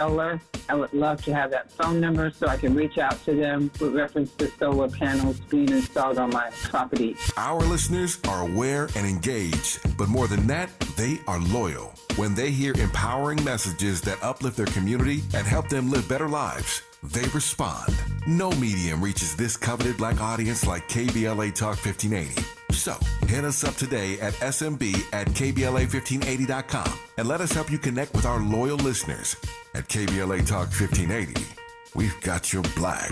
seller, I would love to have that phone number so I can reach out to them with reference to solar panels being installed on my property. Our listeners are aware and engaged, but more than that, they are loyal. When they hear empowering messages that uplift their community and help them live better lives, they respond. No medium reaches this coveted Black audience like KBLA Talk 1580. So, hit us up today at smb@kbla1580.com and let us help you connect with our loyal listeners. At KBLA Talk 1580, we've got your black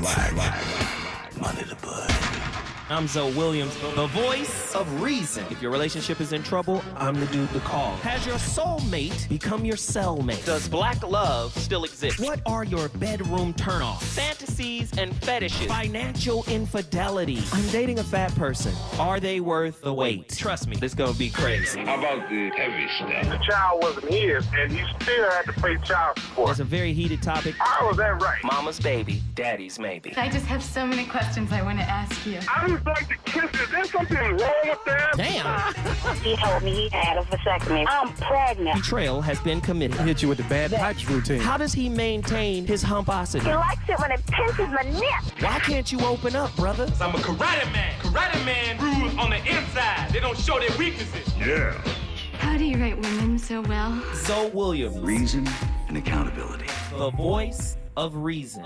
under the bud. I'm Zoe Williams, the voice of reason. If your relationship is in trouble, I'm the dude to call. Has your soulmate become your cellmate? Does black love still exist? What are your bedroom turnoffs? Fantasies and fetishes. Financial infidelity. I'm dating a fat person. Are they worth the wait? Trust me, this gonna be crazy. How about the heavy stuff? The child wasn't his, and he still had to pay child support. It's a very heated topic. How was that right? Mama's baby, daddy's maybe. I just have so many questions I want to ask you. I just like to kiss. Is there something wrong with that? Damn. He told me he had a vasectomy. I'm pregnant. Betrayal has been committed. Hit you with the bad pipes routine. How does he maintain his humposity? He likes it when it pinches my neck. Why can't you open up, brother? I'm a karate man. Karate man rules on the inside. They don't show their weaknesses. Yeah. How do you write women so well? Zoe Williams, Reason and accountability. the voice of reason.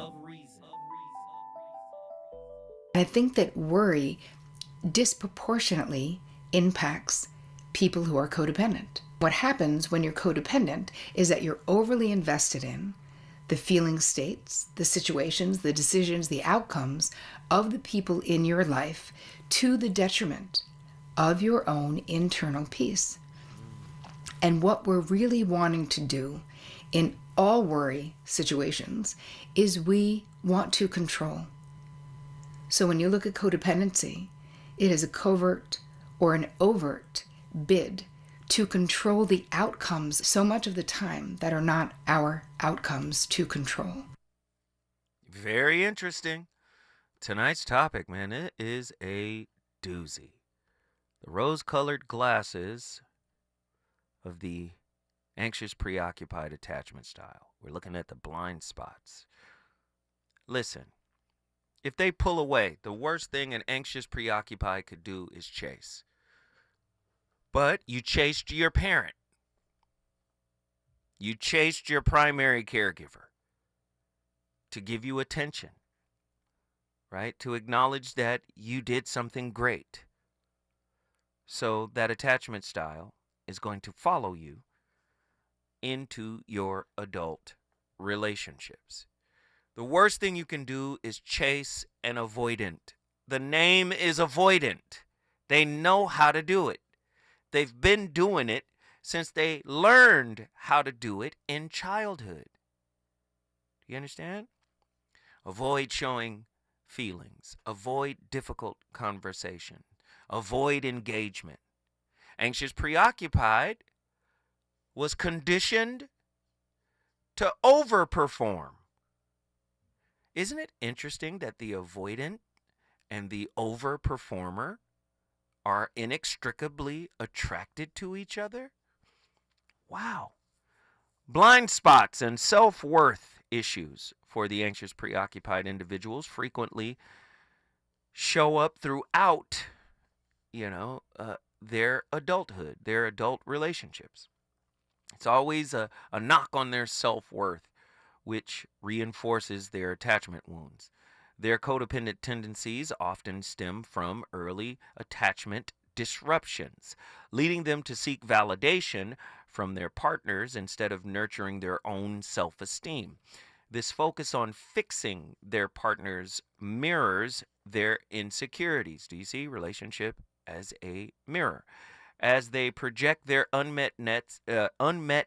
I think that worry disproportionately impacts people who are codependent. What happens when you're codependent is that you're overly invested in the feeling states, the situations, the decisions, the outcomes of the people in your life to the detriment of your own internal peace. And what we're really wanting to do in all worry situations is we want to control. So when you look at codependency, it is a covert or an overt bid to control the outcomes so much of the time that are not our outcomes to control. Very interesting. Tonight's topic, man, it is a doozy. The rose-colored glasses of the anxious, preoccupied attachment style. We're looking at the blind spots. Listen. If they pull away, the worst thing an anxious preoccupied could do is chase. But you chased your parent. You chased your primary caregiver to give you attention, right? To acknowledge that you did something great. So that attachment style is going to follow you into your adult relationships. The worst thing you can do is chase an avoidant. The name is avoidant. They know how to do it. They've been doing it since they learned how to do it in childhood. Do you understand? Avoid showing feelings. Avoid difficult conversation. Avoid engagement. Anxious preoccupied was conditioned to overperform. Isn't it interesting that the avoidant and the overperformer are inextricably attracted to each other? Wow. Blind spots and self-worth issues for the anxious, preoccupied individuals frequently show up throughout, their adulthood, their adult relationships. It's always a knock on their self-worth, which reinforces their attachment wounds. Their codependent tendencies often stem from early attachment disruptions, leading them to seek validation from their partners instead of nurturing their own self-esteem. This focus on fixing their partners mirrors their insecurities. Do you see? Relationship as a mirror. As they project their unmet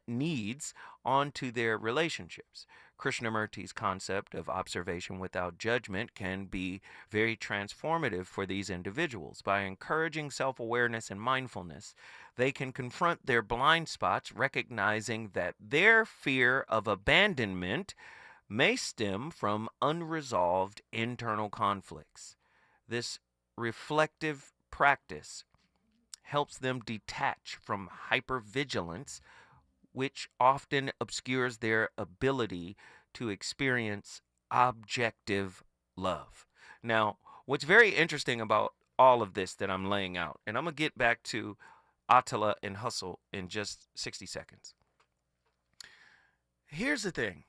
needs onto their relationships. Krishnamurti's concept of observation without judgment can be very transformative for these individuals. By encouraging self-awareness and mindfulness, they can confront their blind spots, recognizing that their fear of abandonment may stem from unresolved internal conflicts. This reflective practice helps them detach from hypervigilance which often obscures their ability to experience objective love. Now, what's very interesting about all of this that I'm laying out, and I'm going to get back to Attila and hustle in just 60 seconds. Here's the thing.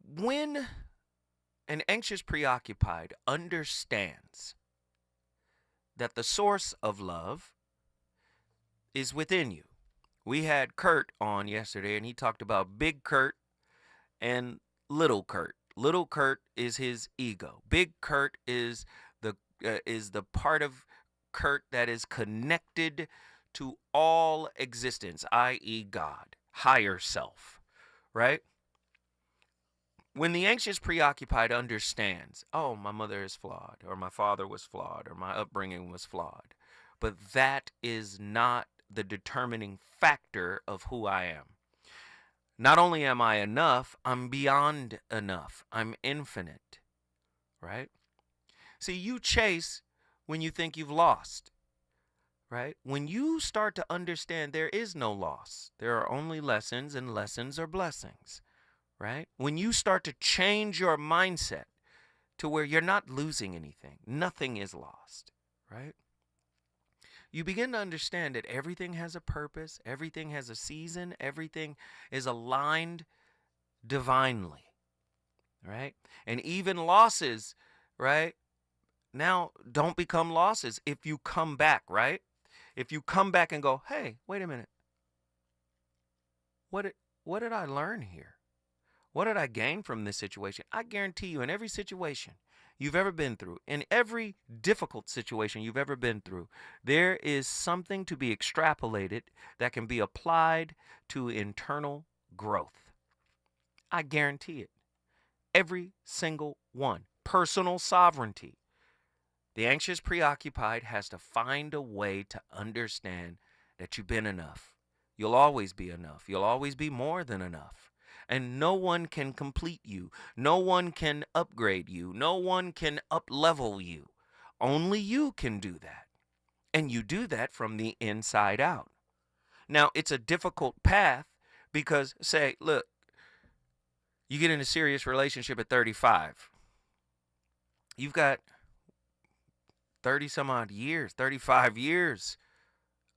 When an anxious preoccupied understands that the source of love is within you. We had Kurt on yesterday, and he talked about Big Kurt and Little Kurt. Little Kurt is his ego. Big Kurt is the part of Kurt that is connected to all existence, i.e. God, higher self, right? When the anxious preoccupied understands, oh, my mother is flawed, or my father was flawed, or my upbringing was flawed, but that is not the determining factor of who I am. Not only am I enough, I'm beyond enough. I'm infinite, right? See, you chase when you think you've lost, right? When you start to understand there is no loss, there are only lessons, and lessons are blessings, right? When you start to change your mindset to where you're not losing anything, nothing is lost, right? You begin to understand that everything has a purpose, everything has a season, everything is aligned divinely, right? And even losses, right, now don't become losses if you come back, right? If you come back and go, hey, wait a minute. What did I learn here? What did I gain from this situation? I guarantee you, in every situation you've ever been through, in every difficult situation you've ever been through, there is something to be extrapolated that can be applied to internal growth. I guarantee it. Every single one. Personal sovereignty. The anxious preoccupied has to find a way to understand that you've been enough. You'll always be enough. You'll always be more than enough. And no one can complete you. No one can upgrade you. No one can up-level you. Only you can do that. And you do that from the inside out. Now, it's a difficult path because, say, look, you get in a serious relationship at 35. You've got 30 some odd years, 35 years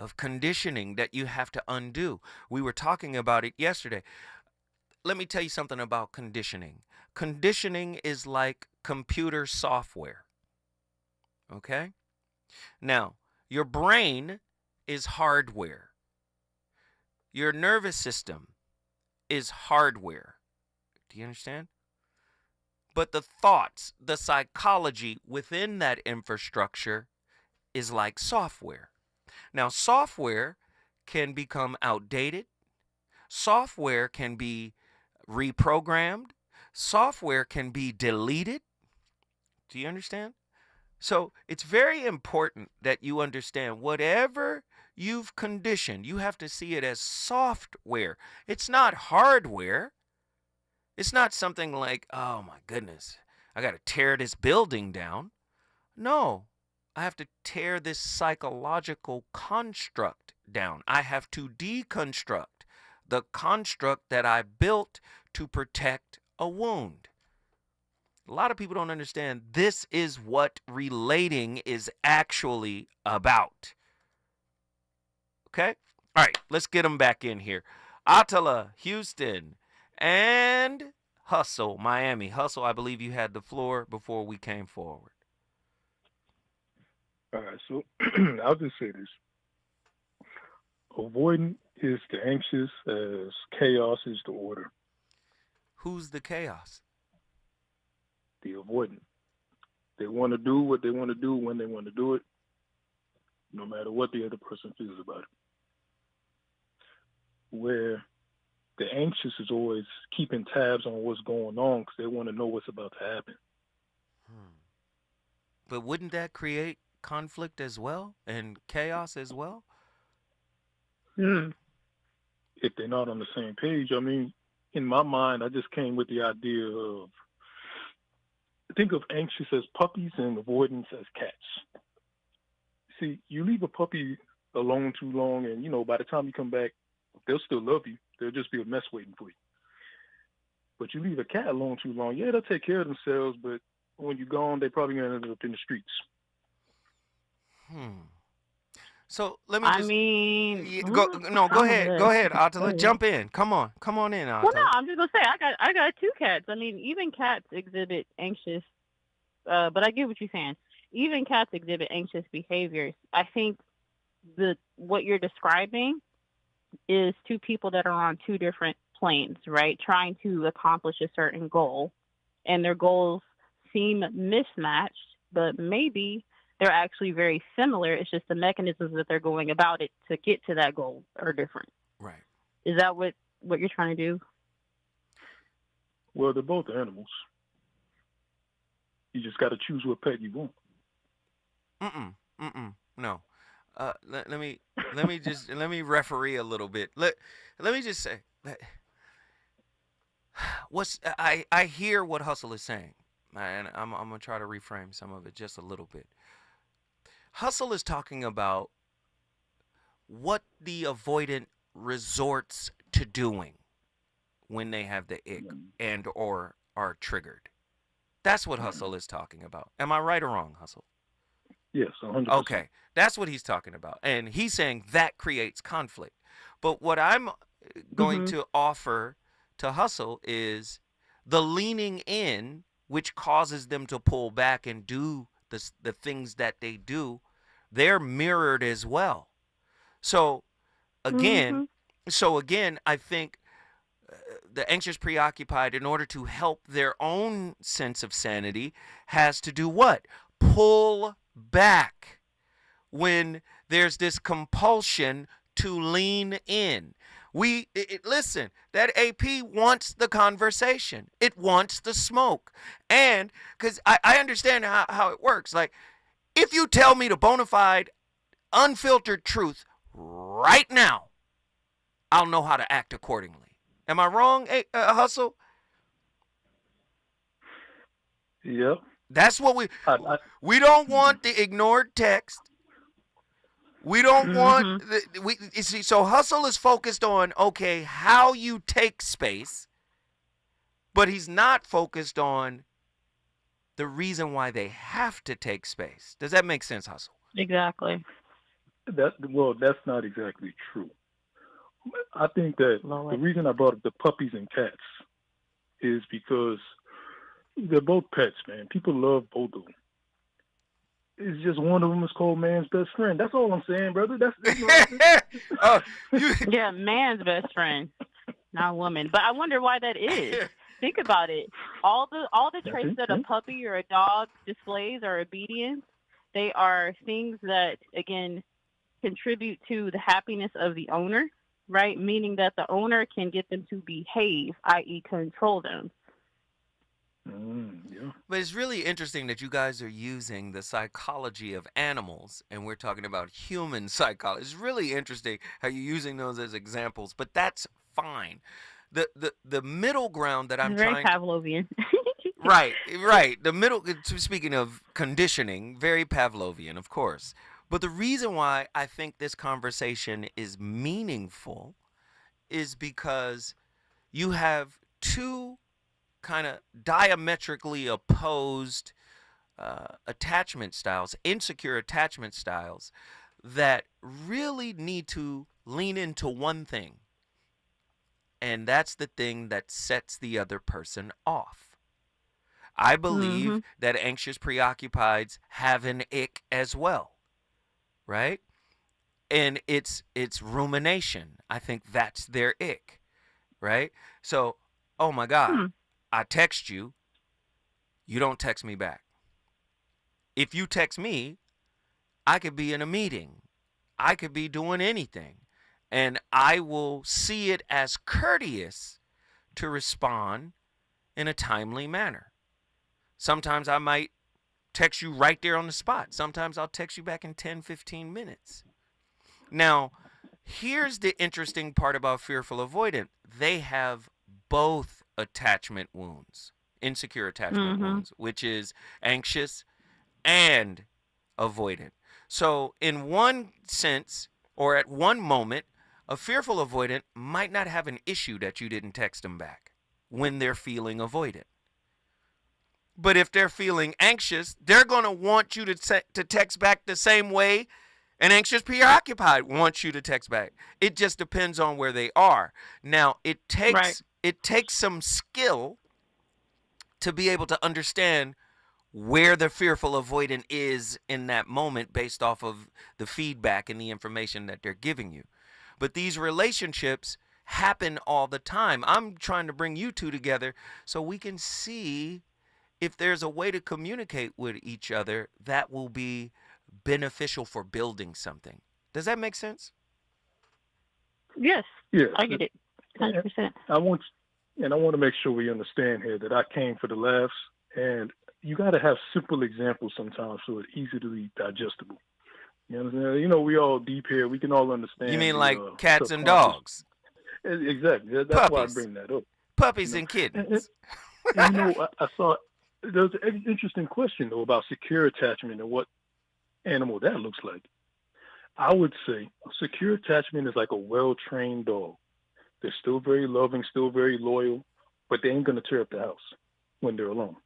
of conditioning that you have to undo. We were talking about it yesterday. Let me tell you something about conditioning. Conditioning is like computer software. Okay? Now, your brain is hardware. Your nervous system is hardware. Do you understand? But the thoughts, the psychology within that infrastructure is like software. Now, software can become outdated. Software can be reprogrammed. Software can be deleted. Do you understand? So it's very important that you understand whatever you've conditioned, you have to see it as software. It's not hardware. It's not something like, oh my goodness, I got to tear this building down. No, I have to tear this psychological construct down. I have to deconstruct the construct that I built to protect a wound. A lot of people don't understand this is what relating is actually about. Okay? All right, let's get them back in here. Attila, Houston, and Hustle, Miami. Hustle, I believe you had the floor before we came forward. All right, so I'll just say this. Avoidant is the anxious as chaos is the order. Who's the chaos? The avoidant. They want to do what they want to do when they want to do it, no matter what the other person feels about it. Where the anxious is always keeping tabs on what's going on because they want to know what's about to happen. But wouldn't that create conflict as well and chaos as well? If they're not on the same page. I mean, in my mind, I just came with the idea of, think of anxious as puppies and avoidance as cats. See, you leave a puppy alone too long, and by the time you come back, they'll still love you. There'll just be a mess waiting for you. But you leave a cat alone too long, yeah, they'll take care of themselves, but when you're gone, they probably gonna end up in the streets. So let me go ahead. Go ahead, Attila. Jump in. Come on in, Attila. Well, no, I'm just gonna say I got 2 cats. I mean, even cats exhibit anxious, but I get what you're saying. Even cats exhibit anxious behaviors. I think what you're describing is 2 people that are on 2 different planes, right? Trying to accomplish a certain goal, and their goals seem mismatched, but maybe they're actually very similar. It's just the mechanisms that they're going about it to get to that goal are different. Right. Is that what you're trying to do? Well, they're both animals. You just got to choose what pet you want. No. Let me referee a little bit. Let me just say that I hear what Hustle is saying, and I'm gonna try to reframe some of it just a little bit. Hustle is talking about what the avoidant resorts to doing when they have the ick and or are triggered. That's what Hustle is talking about. Am I right or wrong, Hustle? Yes, 100%. Okay, that's what he's talking about. And he's saying that creates conflict. But what I'm going to offer to Hustle is the leaning in, which causes them to pull back and do the things that they do. They're mirrored as well. So again, I think the anxious preoccupied, in order to help their own sense of sanity, has to do what? Pull back when there's this compulsion to lean in. Listen, that AP wants the conversation. It wants the smoke. And because I understand how it works. Like, if you tell me the bona fide, unfiltered truth right now, I'll know how to act accordingly. Am I wrong, Hustle? Yep. That's what we don't want the ignored text. We don't want so Hustle is focused on, okay, how you take space, but he's not focused on the reason why they have to take space. Does that make sense, Hustle? Exactly. That's not exactly true. I think that the reason I brought up the puppies and cats is because they're both pets, man. People love both of them. It's just one of them is called man's best friend. That's all I'm saying, brother. Yeah, man's best friend, not woman. But I wonder why that is. Think about it. All the traits that a puppy or a dog displays are obedience. They are things that, again, contribute to the happiness of the owner, right? Meaning that the owner can get them to behave, i.e. control them. Yeah. But it's really interesting that you guys are using the psychology of animals, and we're talking about human psychology. It's really interesting how you're using those as examples, but that's fine. The middle ground that I'm very Pavlovian. Right. The middle, speaking of conditioning, very Pavlovian, of course. But the reason why I think this conversation is meaningful is because you have 2 kind of diametrically opposed attachment styles, insecure attachment styles, that really need to lean into one thing. And that's the thing that sets the other person off. I believe that anxious preoccupieds have an ick as well, right? And it's rumination. I think that's their ick, right? So, oh my God, I text you, you don't text me back. If you text me, I could be in a meeting. I could be doing anything. And I will see it as courteous to respond in a timely manner. Sometimes I might text you right there on the spot. Sometimes I'll text you back in 10, 15 minutes. Now, here's the interesting part about fearful avoidant. They have both attachment wounds, insecure attachment wounds, which is anxious and avoidant. So in one sense, Or at one moment, a fearful avoidant might not have an issue that you didn't text them back when they're feeling avoidant. But if they're feeling anxious, they're going to want you to text back the same way an anxious preoccupied wants you to text back. It just depends on where they are. Now, it takes some skill to be able to understand where the fearful avoidant is in that moment based off of the feedback and the information that they're giving you. But these relationships happen all the time. I'm trying to bring you two together so we can see if there's a way to communicate with each other that will be beneficial for building something. Does that make sense? Yes. Yeah. I get it. 100%. I want to make sure we understand here that I came for the laughs, and you got to have simple examples sometimes so it's easily digestible. You know what I'm saying? You know, we all deep here. We can all understand. You mean like cats and dogs? Exactly. That's Puppies. why I bring that up. Puppies and kittens. And, I saw there's an interesting question, though, about secure attachment and what animal that looks like. I would say a secure attachment is like a well-trained dog. They're still very loving, still very loyal, but they ain't going to tear up the house when they're alone.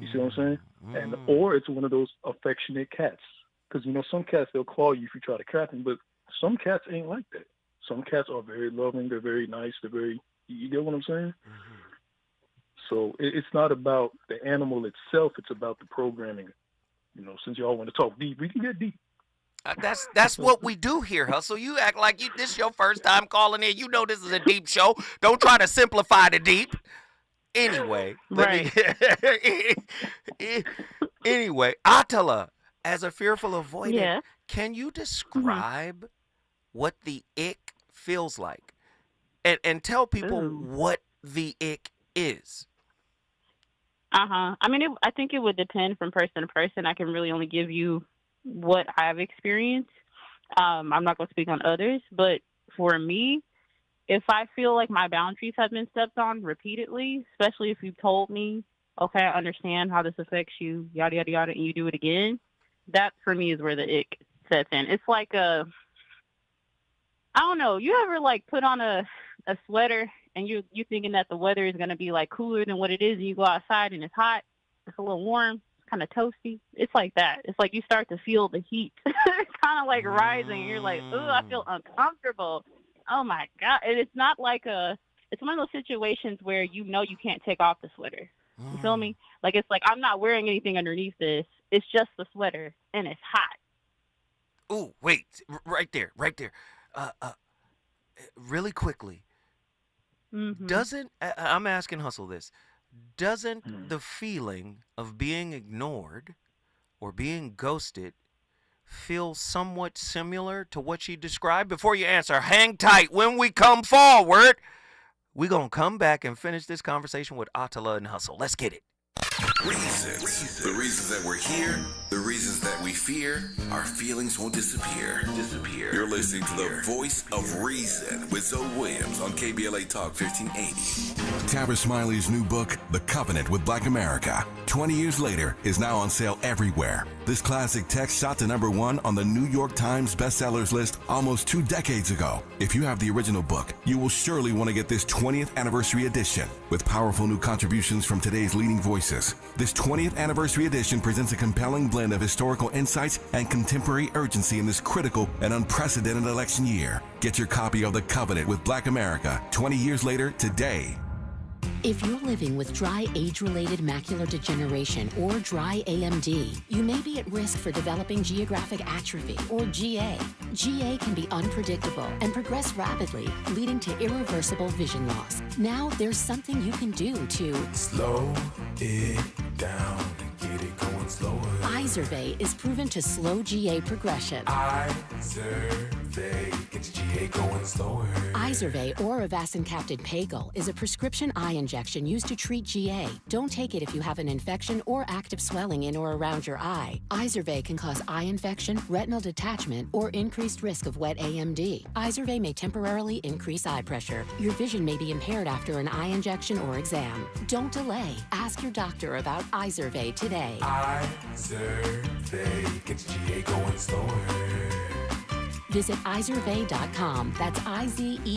You see what I'm saying? Or it's one of those affectionate cats. Because, some cats, they'll claw you if you try to cat them, but some cats ain't like that. Some cats are very loving, they're very nice, you get what I'm saying? So it's not about the animal itself, it's about the programming. Since y'all want to talk deep, we can get deep. That's what we do here, Hustle. You act like this is your first time calling in. You know this is a deep show. Don't try to simplify the deep. Anyway, anyway, Atala, as a fearful avoidant, can you describe what the ick feels like? And tell people what the ick is. I mean, I think it would depend from person to person. I can really only give you what I've experienced. I'm not going to speak on others, but for me, if I feel like my boundaries have been stepped on repeatedly, especially if you've told me, okay, I understand how this affects you, yada, yada, yada, and you do it again, that for me is where the ick sets in. It's like I don't know, you ever like put on a sweater and you thinking that the weather is going to be like cooler than what it is, and you go outside and it's hot, it's a little warm, it's kind of toasty. It's like that. It's like you start to feel the heat. It's kind of like rising. You're like, ooh, I feel uncomfortable. Oh my God. And it's not like it's one of those situations where you can't take off the sweater. You feel me? Like, it's like, I'm not wearing anything underneath this. It's just the sweater and it's hot. Ooh, wait, right there. Really quickly. I'm asking Hustle this. Doesn't the feeling of being ignored or being ghosted feel somewhat similar to what she described? Before you answer, hang tight. When we come forward, we're going to come back and finish this conversation with Atala and Hustle. Let's get it. Reasons. The reasons that we're here, the reasons that we fear, our feelings won't disappear. You're listening to the voice of reason with Zoe Williams on KBLA Talk 1580. Tabitha Smiley's new book, The Covenant with Black America, 20 years later, is now on sale everywhere. This classic text shot to #1 on the New York Times bestsellers list almost 2 decades ago. If you have the original book, you will surely want to get this 20th anniversary edition with powerful new contributions from today's leading voices. This 20th anniversary edition presents a compelling blend of historical insights and contemporary urgency in this critical and unprecedented election year. Get your copy of The Covenant with Black America 20 years later today. If you're living with dry age-related macular degeneration or dry AMD, you may be at risk for developing geographic atrophy or GA. GA can be unpredictable and progress rapidly, leading to irreversible vision loss. Now there's something you can do to slow it down and get it going slower. Izervay is proven to slow GA progression. Izervay gets GA going slower. Izervay or avacincaptad pagel is a prescription eye injection used to treat GA. Don't take it if you have an infection or active swelling in or around your eye. Izervay can cause eye infection, retinal detachment, or increased risk of wet AMD. Izervay may temporarily increase eye pressure. Your vision may be impaired after an eye injection or exam. Don't delay. Ask your doctor about Izervay today. Izervay gets GA going slower. Visit izervay.com. That's IZERVAY.com.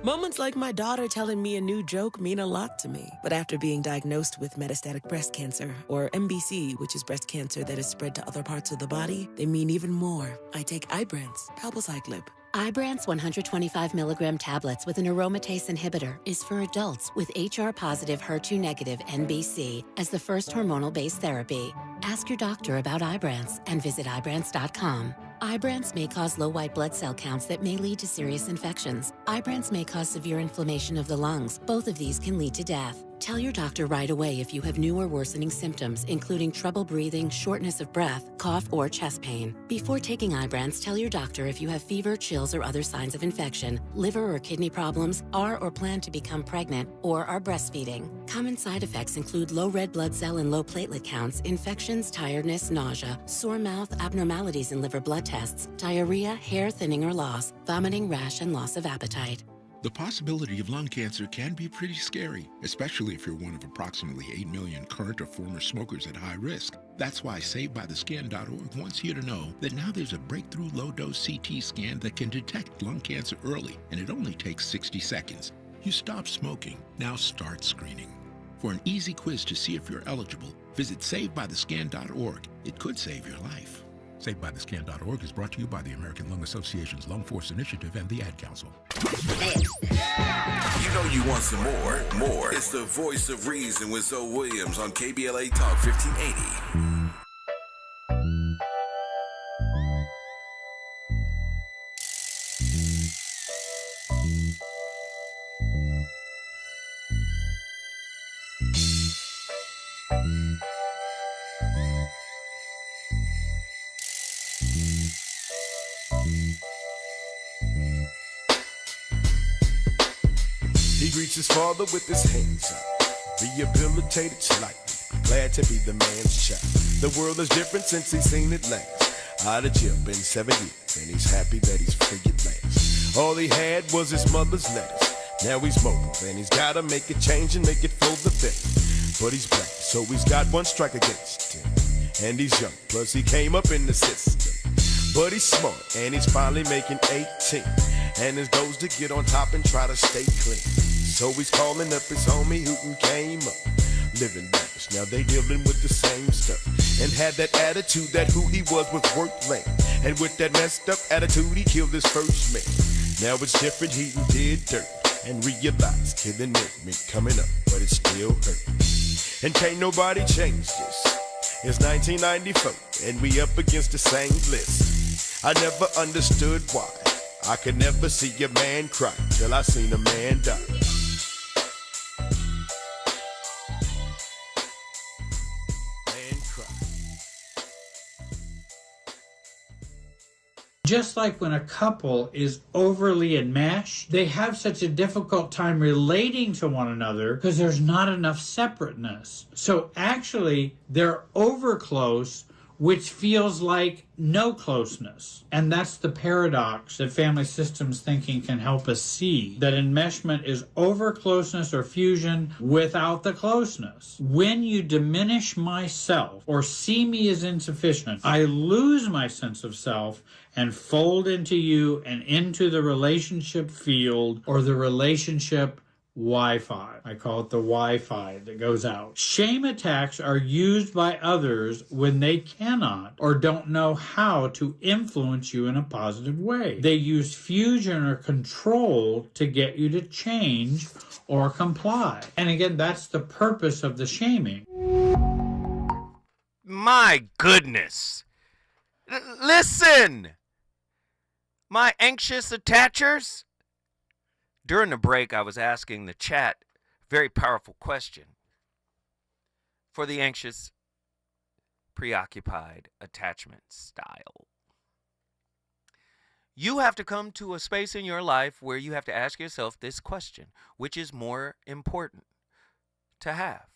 Moments like my daughter telling me a new joke mean a lot to me. But after being diagnosed with metastatic breast cancer, or MBC, which is breast cancer that is spread to other parts of the body, they mean even more. I take Ibrance, palbociclib. Ibrance 125 milligram tablets with an aromatase inhibitor is for adults with HR-positive, HER2-negative NBC as the first hormonal-based therapy. Ask your doctor about Ibrance and visit Ibrance.com. Ibrance may cause low white blood cell counts that may lead to serious infections. Ibrance may cause severe inflammation of the lungs. Both of these can lead to death. Tell your doctor right away if you have new or worsening symptoms, including trouble breathing, shortness of breath, cough, or chest pain. Before taking Ibrance, tell your doctor if you have fever, chills, or other signs of infection, liver or kidney problems, are or plan to become pregnant, or are breastfeeding. Common side effects include low red blood cell and low platelet counts, infections, tiredness, nausea, sore mouth, abnormalities in liver blood tests, diarrhea, hair thinning or loss, vomiting, rash, and loss of appetite. The possibility of lung cancer can be pretty scary, especially if you're one of approximately 8 million current or former smokers at high risk. That's why SaveByTheScan.org wants you to know that now there's a breakthrough low-dose CT scan that can detect lung cancer early, and it only takes 60 seconds. You stop smoking, now start screening. For an easy quiz to see if you're eligible, visit SaveByTheScan.org. It could save your life. SaveByTheScan.org is brought to you by the American Lung Association's Lung Force Initiative and the Ad Council. You know you want some more. More. It's the voice of reason with Zoe Williams on KBLA Talk 1580. He greets his father with his hands up, rehabilitated slightly, glad to be the man's child. The world is different since he's seen it last. Out of jail, been 7 years, and he's happy that he's free at last. All he had was his mother's letters. Now he's mobile, and he's gotta make a change and make it for the better. But he's black, so he's got one strike against him. And he's young, plus he came up in the system. But he's smart, and he's finally making 18. And his goal's to get on top and try to stay clean. So he's calling up his homie who came up, living lavish. Now they dealing with the same stuff, and had that attitude that who he was worth laying. And with that messed up attitude, he killed his first man. Now it's different, he did dirt, and realized killing meant coming up, but it still hurt. And can't nobody change this. It's 1994, and we up against the same list. I never understood why I could never see a man cry till I seen a man die. Just like when a couple is overly enmeshed, they have such a difficult time relating to one another because there's not enough separateness. So actually, they're over close, which feels like no closeness. And that's the paradox that family systems thinking can help us see, that enmeshment is over closeness or fusion without the closeness. When you diminish myself or see me as insufficient, I lose my sense of self and fold into you and into the relationship field or the relationship Wi-Fi. I call it the Wi-Fi that goes out. Shame attacks are used by others when they cannot or don't know how to influence you in a positive way. They use fusion or control to get you to change or comply. And again, that's the purpose of the shaming. My goodness. Listen! My anxious attachers. During the break, I was asking the chat a very powerful question for the anxious, preoccupied attachment style. You have to come to a space in your life where you have to ask yourself this question: which is more important to have?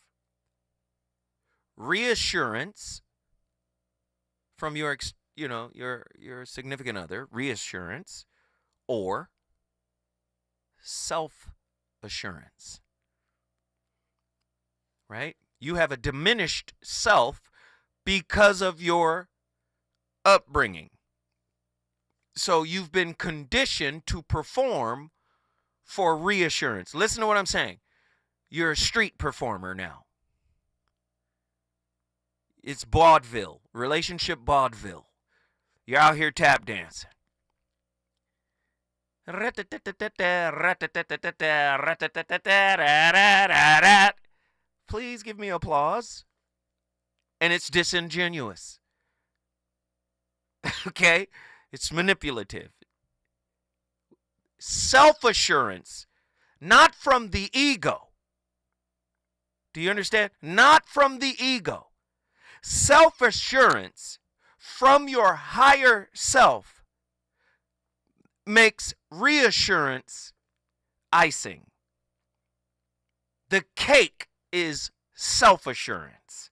Reassurance from your significant other, reassurance, or self-assurance, right? You have a diminished self because of your upbringing. So you've been conditioned to perform for reassurance. Listen to what I'm saying. You're a street performer now. It's vaudeville, relationship vaudeville. You're out here tap dancing. Please give me applause. And it's disingenuous. Okay? It's manipulative. Self-assurance, not from the ego. Do you understand? Not from the ego. Self-assurance from your higher self makes reassurance icing. The cake is self-assurance.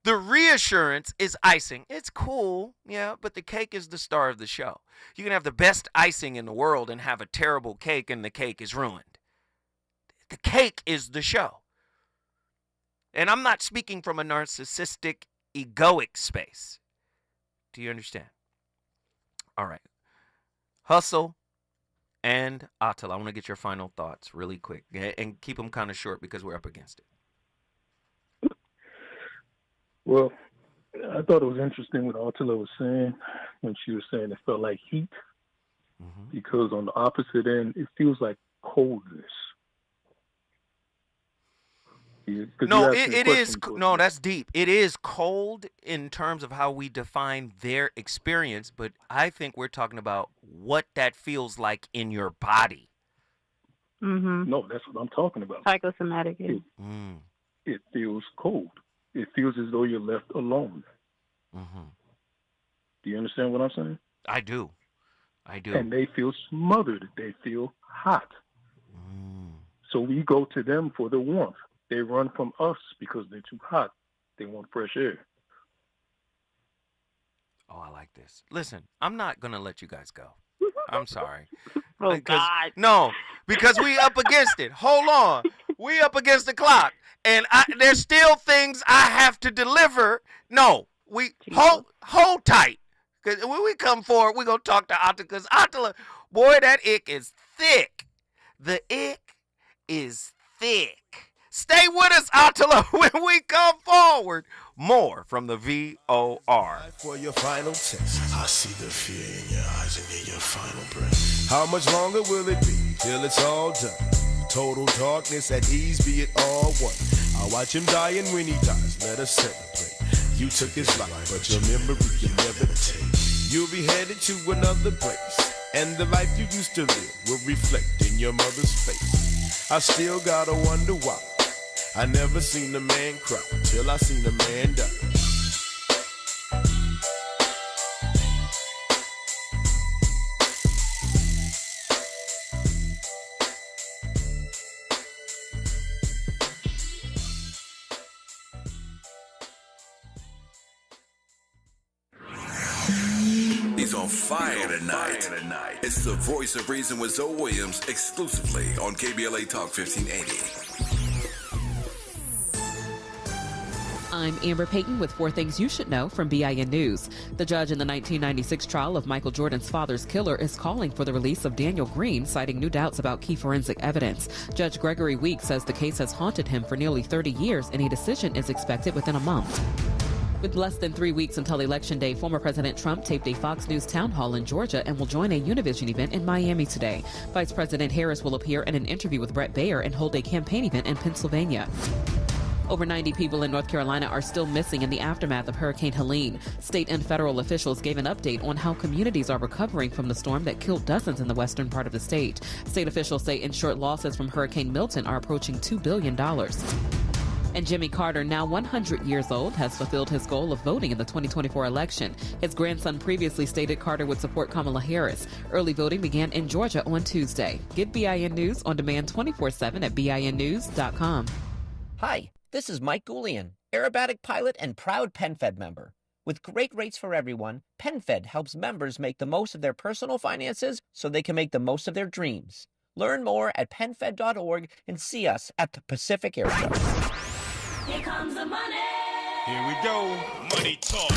The reassurance is icing. It's cool, yeah, but the cake is the star of the show. You can have the best icing in the world and have a terrible cake, and the cake is ruined. The cake is the show. And I'm not speaking from a narcissistic, egoic space. Do you understand? All right. Hustle and Attila, I want to get your final thoughts really quick. And keep them kind of short because we're up against it. Well, I thought it was interesting what Attila was saying when she was saying it felt like heat, because on the opposite end, it feels like coldness. No, it is. No, that's deep. It is cold in terms of how we define their experience, but I think we're talking about what that feels like in your body. Mm-hmm. No, that's what I'm talking about. Psychosomatic. It feels cold. It feels as though you're left alone. Mm-hmm. Do you understand what I'm saying? I do. I do. And they feel smothered. They feel hot. So we go to them for the warmth. They run from us because they're too hot. They want fresh air. Oh, I like this. Listen, I'm not going to let you guys go. I'm sorry. Oh, God. No, because we up against it. Hold on. We up against the clock. And there's still things I have to deliver. No, we hold tight. Because when we come forward, we're going to talk to Attila. Because Attila, boy, that ick is thick. The ick is thick. Stay with us, Attila, when we come forward. More from the VOR. For your final test, I see the fear in your eyes and hear your final breath. How much longer will it be till it's all done? Total darkness at ease, be it all one. I'll watch him die, and when he dies, let us celebrate. You took his life, but your memory you never take. You'll be headed to another place, and the life you used to live will reflect in your mother's face. I still gotta wonder why I never seen a man cry till I seen a man die. He's on fire tonight. It's the Voice of Reason with Zoe Williams, exclusively on KBLA Talk 1580. I'm Amber Payton with 4 Things You Should Know from BIN News. The judge in the 1996 trial of Michael Jordan's father's killer is calling for the release of Daniel Green, citing new doubts about key forensic evidence. Judge Gregory Weeks says the case has haunted him for nearly 30 years, and a decision is expected within a month. With less than 3 weeks until Election Day, former President Trump taped a Fox News town hall in Georgia and will join a Univision event in Miami today. Vice President Harris will appear in an interview with Brett Baer and hold a campaign event in Pennsylvania. Over 90 people in North Carolina are still missing in the aftermath of Hurricane Helene. State and federal officials gave an update on how communities are recovering from the storm that killed dozens in the western part of the state. State officials say insured losses from Hurricane Milton are approaching $2 billion. And Jimmy Carter, now 100 years old, has fulfilled his goal of voting in the 2024 election. His grandson previously stated Carter would support Kamala Harris. Early voting began in Georgia on Tuesday. Get BIN News on demand 24/7 at BINnews.com. Hi, this is Mike Goulian, aerobatic pilot and proud PenFed member. With great rates for everyone, PenFed helps members make the most of their personal finances so they can make the most of their dreams. Learn more at PenFed.org and see us at the Pacific Air Show. Here comes the money. Here we go. Money talk.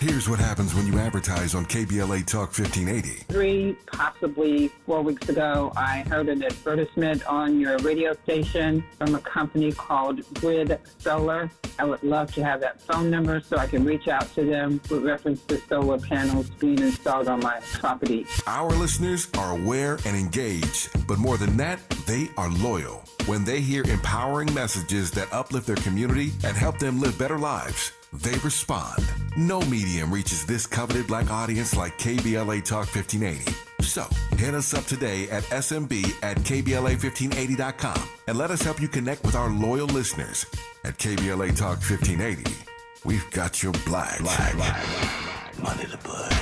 Here's what happens when you advertise on KBLA Talk 1580. 3, possibly 4 weeks ago, I heard an advertisement on your radio station from a company called Grid Solar. I would love to have that phone number so I can reach out to them with reference to solar panels being installed on my property. Our listeners are aware and engaged, but more than that, they are loyal. When they hear empowering messages that uplift their community and help them live better lives, they respond. No medium reaches this coveted black audience like KBLA Talk 1580. So, hit us up today at smb@kbla1580.com and let us help you connect with our loyal listeners. At KBLA Talk 1580, we've got your black under the bud.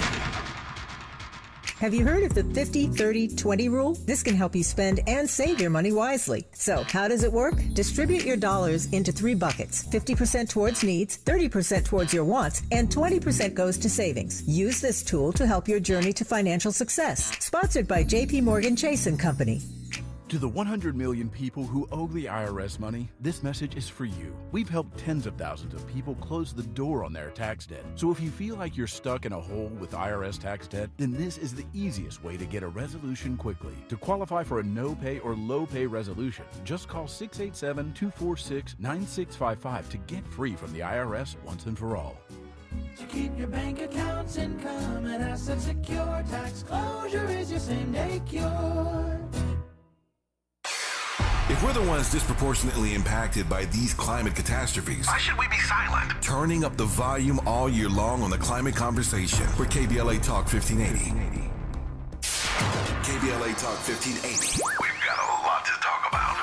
Have you heard of the 50-30-20 rule? This can help you spend and save your money wisely. So, how does it work? Distribute your dollars into 3 buckets. 50% towards needs, 30% towards your wants, and 20% goes to savings. Use this tool to help your journey to financial success. Sponsored by J.P. Morgan Chase & Company. To the 100 million people who owe the IRS money, this message is for you. We've helped tens of thousands of people close the door on their tax debt. So if you feel like you're stuck in a hole with IRS tax debt, then this is the easiest way to get a resolution quickly. To qualify for a no-pay or low-pay resolution, just call 687-246-9655 to get free from the IRS once and for all. To keep your bank accounts, income, and assets secure, tax closure is your same-day cure. If we're the ones disproportionately impacted by these climate catastrophes, why should we be silent? Turning up the volume all year long on the climate conversation for KBLA Talk 1580. KBLA Talk 1580. We've got a lot to talk about.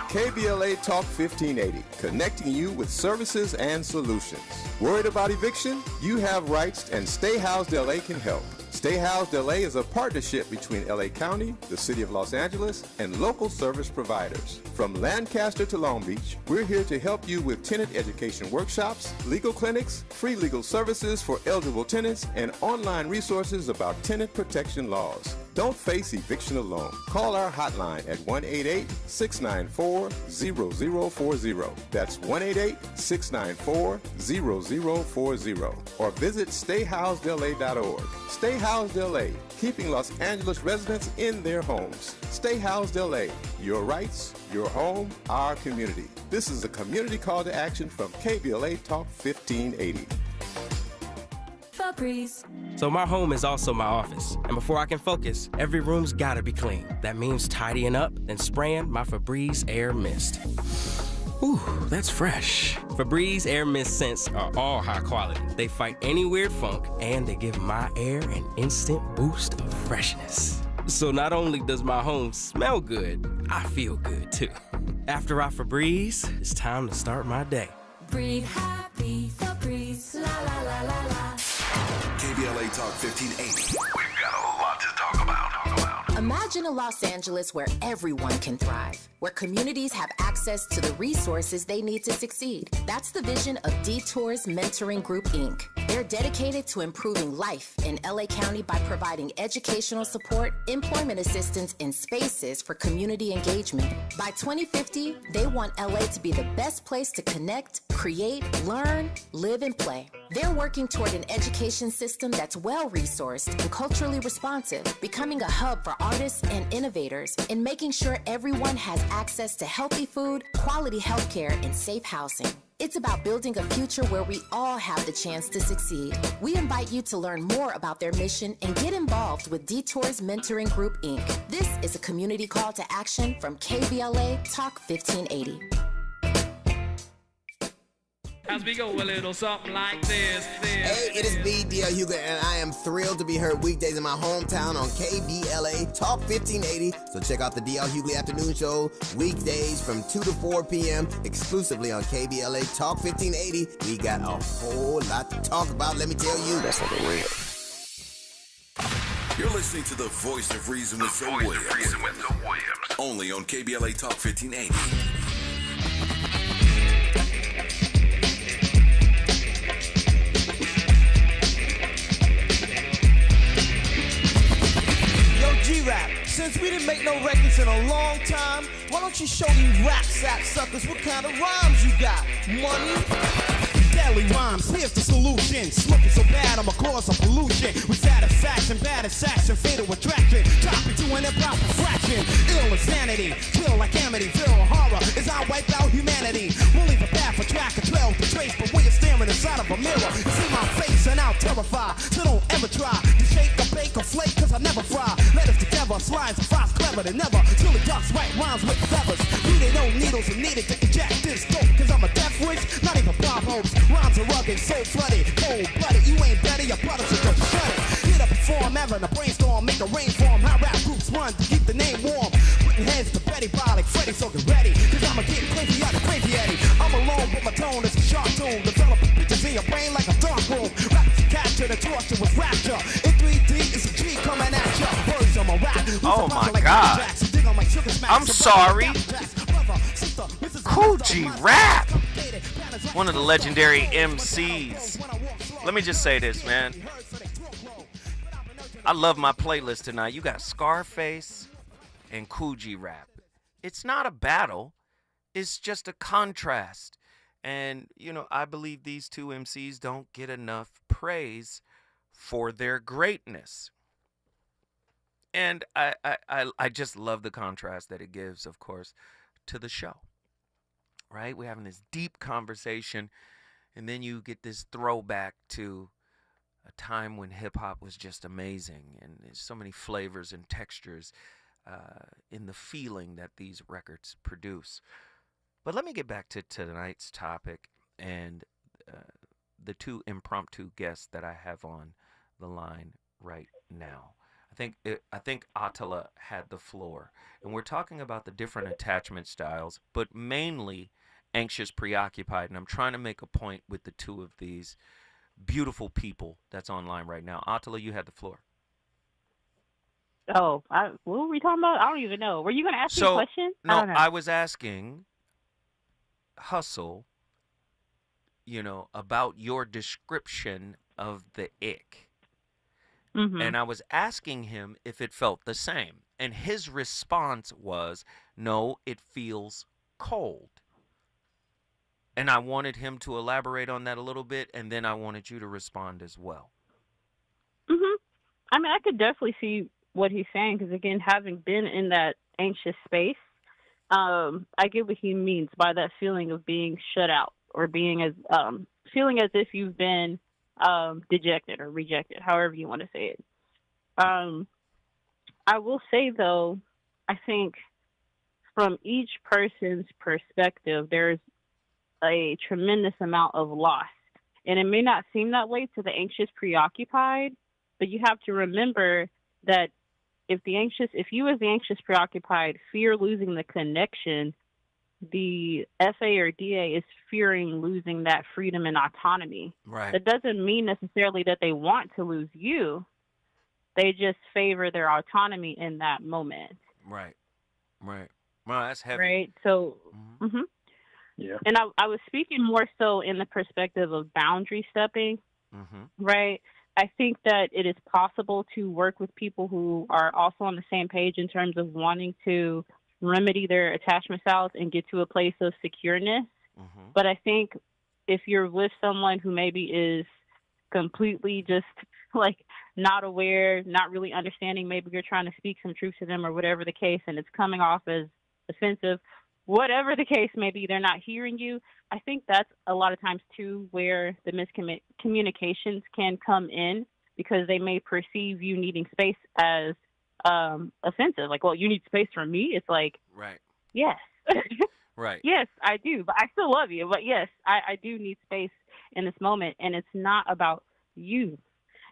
KBLA Talk 1580, connecting you with services and solutions. Worried about eviction? You have rights, and Stay Housed LA can help. Stay Housed LA is a partnership between LA County, the City of Los Angeles, and local service providers. From Lancaster to Long Beach, we're here to help you with tenant education workshops, legal clinics, free legal services for eligible tenants, and online resources about tenant protection laws. Don't face eviction alone. Call our hotline at 1-888-694-0040. That's 1-888-694-0040. Or visit stayhousedla.org. Stay Housed LA, keeping Los Angeles residents in their homes. Stay Housed LA, your rights, your home, our community. This is a community call to action from KBLA Talk 1580. Febreze. So my home is also my office. And before I can focus, every room's gotta be clean. That means tidying up, then spraying my Febreze Air Mist. Ooh, that's fresh. Febreze Air Mist scents are all high quality. They fight any weird funk, and they give my air an instant boost of freshness. So not only does my home smell good, I feel good too. After I Febreze, it's time to start my day. Breathe happy, Febreze, la la la la la. KBLA Talk 1580. We've got a lot to talk about. Imagine a Los Angeles where everyone can thrive, where communities have access to the resources they need to succeed. That's the vision of Detours Mentoring Group, Inc. They're dedicated to improving life in LA County by providing educational support, employment assistance, and spaces for community engagement. By 2050, they want LA to be the best place to connect, create, learn, live, and play. They're working toward an education system that's well-resourced and culturally responsive, becoming a hub for artists and innovators, and making sure everyone has access to healthy food, quality healthcare, and safe housing. It's about building a future where we all have the chance to succeed. We invite you to learn more about their mission and get involved with Detours Mentoring Group, Inc. This is a community call to action from KBLA Talk 1580. As we go a little something like this. Hey, it is me, D.L. Hughley, and I am thrilled to be heard weekdays in my hometown on KBLA Talk 1580. So check out the D.L. Hughley Afternoon Show weekdays from 2 to 4 p.m. exclusively on KBLA Talk 1580. We got a whole lot to talk about, let me tell you. That's for the real. You're listening to the Voice of Reason with Zoe Williams. Only on KBLA Talk 1580. G-Rap, since we didn't make no records in a long time, why don't you show these rap sap suckers what kind of rhymes you got? Money, deadly rhymes. Here's the solution. Smoking so bad, I'm a cause of pollution. With satisfaction, bad attraction, fatal attraction. Drop it to an improper fraction. Ill insanity, kill like Amityville. Horror as I wipe out humanity. We'll leave a path, a track, a trail to trace. But when you're staring inside of a mirror, you see my face and I'll terrify. So don't ever try to shake or bake or flake, cause I never fry. Let us together, slides and fries clever than never. Till it ducks right rhymes with feathers. Needed no needles and needed to inject this dope. Cause I'm a death wish, not even Bob Hopes. Rhymes are rugged, so flooded, cold blooded. You ain't better, your brother should just shut it. Here to perform, having a brainstorm, make a rainform. How rap groups run to keep the name warm. Putting heads to Betty Ball like Freddy, so get ready. Cause I'ma get crazy out of crazy Eddie. I'm alone with my tone, it's a sharp tune. Developing pictures in your brain like a dark room. Rappers capture the torture with rapture. In 3D, it's a G coming at ya. Words on my rap. Oh my God. I'm sorry. Cool G Rap. One of the legendary MCs. Let me just say this, man. I love my playlist tonight. You got Scarface and Cool G Rap. It's not a battle. It's just a contrast. And, you know, I believe these two MCs don't get enough praise for their greatness. And I just love the contrast that it gives, of course, to the show. Right? We're having this deep conversation, and then you get this throwback to a time when hip-hop was just amazing, and there's so many flavors and textures in the feeling that these records produce. But let me get back to tonight's topic and the two impromptu guests that I have on the line right now. I think Attila had the floor, and we're talking about the different attachment styles, but mainly anxious, preoccupied, and I'm trying to make a point with the two of these beautiful people that's online right now. Attila, you had the floor. Oh, what were we talking about? I don't even know. Were you going to ask me a question? No, I was asking Hustle, you know, about your description of the ick. Mm-hmm. And I was asking him if it felt the same. And his response was, no, it feels cold. And I wanted him to elaborate on that a little bit, and then I wanted you to respond as well. Mm-hmm. I mean, I could definitely see what he's saying, because, again, having been in that anxious space, I get what he means by that feeling of being shut out or being as feeling as if you've been dejected or rejected, however you want to say it. I will say, though, I think from each person's perspective, there's a tremendous amount of loss. And it may not seem that way to the anxious preoccupied, but you have to remember that if you as the anxious preoccupied fear losing the connection, the FA or DA is fearing losing that freedom and autonomy. Right. That doesn't mean necessarily that they want to lose you. They just favor their autonomy in that moment. Right. Well, that's heavy. Right. So, mm-hmm. Yeah. And I was speaking more so in the perspective of boundary stepping. Mm-hmm. Right. I think that it is possible to work with people who are also on the same page in terms of wanting to remedy their attachment styles and get to a place of secureness. Mm-hmm. But I think if you're with someone who maybe is completely just like not aware, not really understanding, maybe you're trying to speak some truth to them or whatever the case, and it's coming off as offensive, whatever the case may be, they're not hearing you. I think that's a lot of times too where the miscommunications can come in, because they may perceive you needing space as offensive. Like, well, you need space from me? It's like, right. Yes. Right. Yes, I do. But I still love you. But yes, I do need space in this moment. And it's not about you.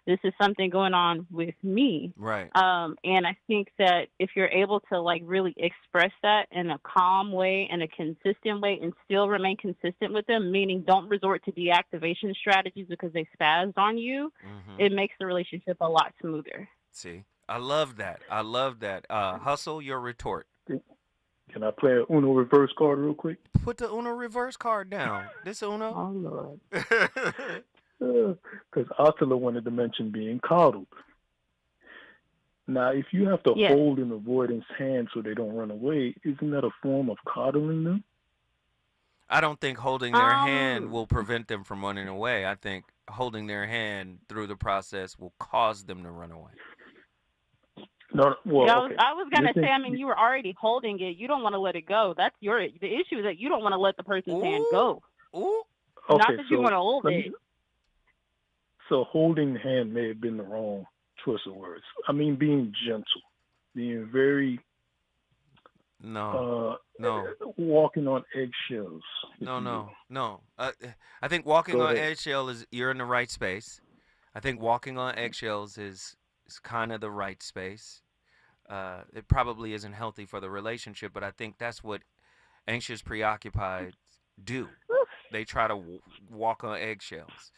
This is something going on with me. Right. And I think that if you're able to like really express that in a calm way and a consistent way and still remain consistent with them, meaning don't resort to deactivation strategies because they spazzed on you, Mm-hmm. it makes the relationship a lot smoother. See, I love that. Hustle, your retort. Can I play an Uno reverse card real quick? Put the Uno reverse card down. This Uno. Oh, Lord. Because Attila wanted to mention being coddled. Now, if you have to hold an avoidance hand so they don't run away, isn't that a form of coddling them? I don't think holding their hand will prevent them from running away. I think holding their hand through the process will cause them to run away. No, well, I was gonna say. I mean, you were already holding it. You don't want to let it go. That's the issue is that you don't want to let the person's hand go. Ooh. Not that you want to hold it. So holding the hand may have been the wrong choice of words. I mean, being gentle, being very walking on eggshells. No. I think walking on eggshells is you're in the right space. I think walking on eggshells is kind of the right space. It probably isn't healthy for the relationship, but I think that's what anxious preoccupied do. They try to walk on eggshells.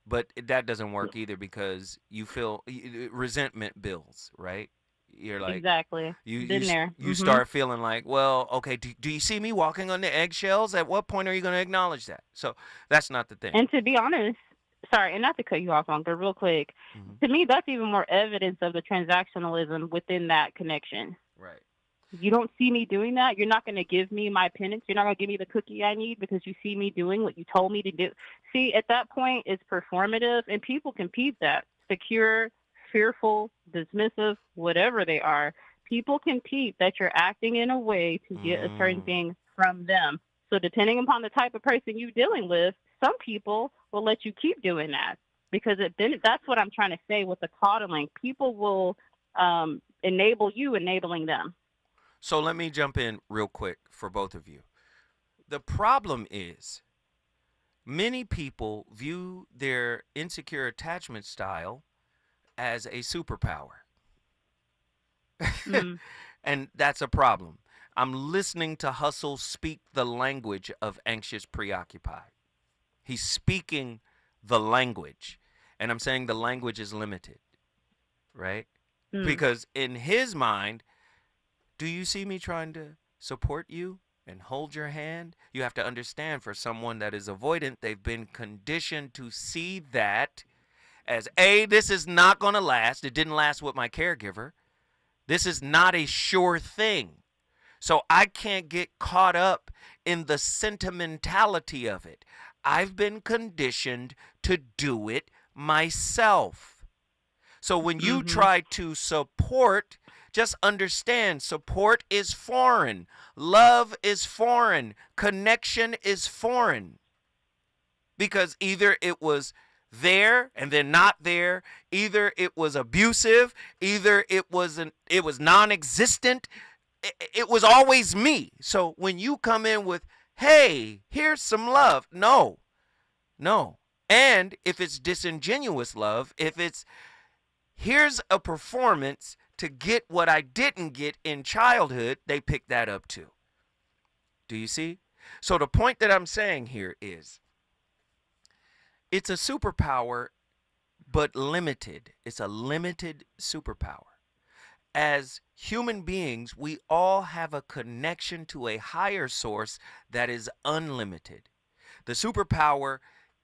But that doesn't work either because you feel resentment builds, right? You're like exactly. You start feeling like, well, okay, do you see me walking on the eggshells? At what point are you going to acknowledge that? So that's not the thing. And to be honest, sorry, and not to cut you off, Uncle, real quick. To me, that's even more evidence of the transactionalism within that connection. Right. You don't see me doing that. You're not going to give me my penance. You're not going to give me the cookie I need because you see me doing what you told me to do. See, at that point, it's performative, and people can peep that. Secure, fearful, dismissive, whatever they are, people can peep that you're acting in a way to get a certain thing from them. So depending upon the type of person you're dealing with, some people will let you keep doing that because that's what I'm trying to say with the coddling. People will enable you, enabling them. So let me jump in real quick for both of you. The problem is many people view their insecure attachment style as a superpower. And that's a problem. I'm listening to Hustle speak the language of anxious preoccupied. He's speaking the language. And I'm saying the language is limited, right? Because in his mind, do you see me trying to support you and hold your hand? You have to understand, for someone that is avoidant, they've been conditioned to see that as, A, this is not going to last. It didn't last with my caregiver. This is not a sure thing. So I can't get caught up in the sentimentality of it. I've been conditioned to do it myself. So when you try to support, just understand support is foreign. Love is foreign. Connection is foreign. Because either it was there and then not there, either it was abusive, either it was non-existent. It was always me. So when you come in with, hey, here's some love. No. And if it's disingenuous love, if it's, here's a performance to get what I didn't get in childhood, they pick that up too. Do you see? So the point that I'm saying here is, it's a superpower, but limited. It's a limited superpower. As human beings, we all have a connection to a higher source that is unlimited. The superpower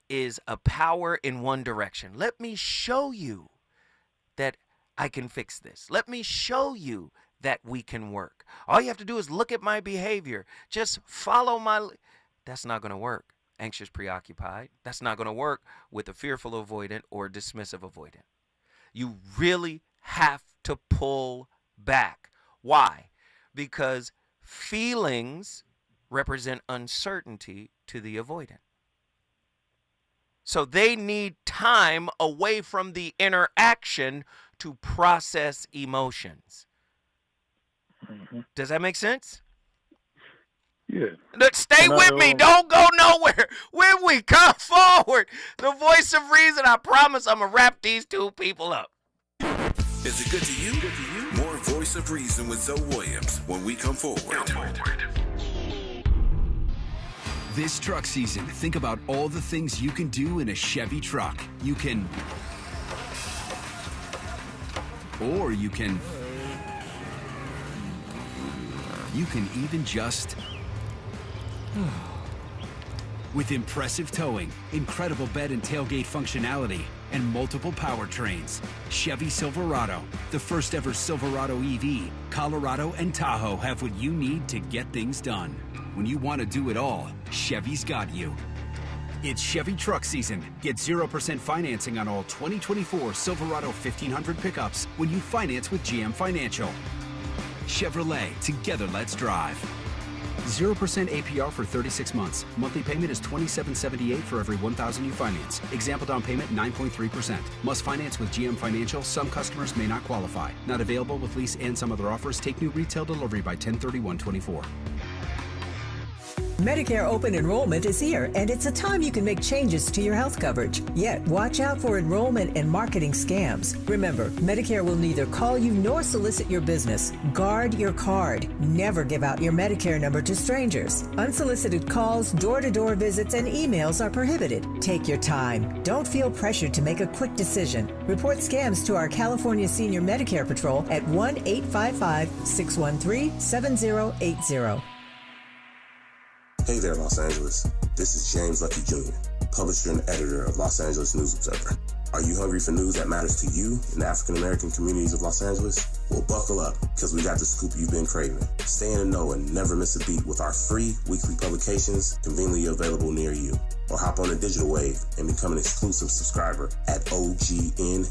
is a power in one direction. Let me show you that I can fix this. Let me show you that we can work. All you have to do is look at my behavior. Just follow my... That's not going to work. Anxious preoccupied. That's not going to work with a fearful avoidant or dismissive avoidant. You really have to pull back. Why? Because feelings represent uncertainty to the avoidant. So they need time away from the interaction to process emotions. Does that make sense? Yeah. Stay with me. Don't go nowhere. When we come forward, the voice of reason, I promise I'm going to wrap these two people up. Is it good to you? More Voice of Reason with Zoe Williams when we come forward. This truck season, think about all the things you can do in a Chevy truck. You can even just... With impressive towing, incredible bed and tailgate functionality, and multiple powertrains, Chevy Silverado, the first ever Silverado EV, Colorado and Tahoe have what you need to get things done. When you want to do it all, Chevy's got you. It's Chevy truck season. Get 0% financing on all 2024 Silverado 1500 pickups when you finance with GM Financial. Chevrolet, together let's drive. 0% APR for 36 months. Monthly payment is $27.78 for every $1,000 you finance. Example down payment 9.3%. Must finance with GM Financial. Some customers may not qualify. Not available with lease and some other offers. Take new retail delivery by 10/31/24. Medicare open enrollment is here, and it's a time you can make changes to your health coverage. Yet, watch out for enrollment and marketing scams. Remember, Medicare will neither call you nor solicit your business. Guard your card. Never give out your Medicare number to strangers. Unsolicited calls, door-to-door visits, and emails are prohibited. Take your time. Don't feel pressured to make a quick decision. Report scams to our California Senior Medicare Patrol at 1-855-613-7080. Hey there, Los Angeles. This is James Lucky Jr., publisher and editor of Los Angeles News Observer. Are you hungry for news that matters to you in the African-American communities of Los Angeles? Well, buckle up, because we got the scoop you've been craving. Stay in the know and never miss a beat with our free weekly publications conveniently available near you. Or hop on the digital wave and become an exclusive subscriber at OGNSC.com.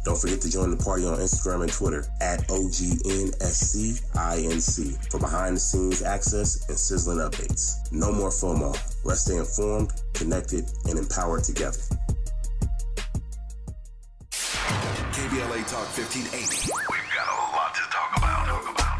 Don't forget to join the party on Instagram and Twitter at OGNSCINC for behind-the-scenes access and sizzling updates. No more FOMO. Let's stay informed, connected, and empowered together. KBLA Talk 1580. We've got a lot to talk about.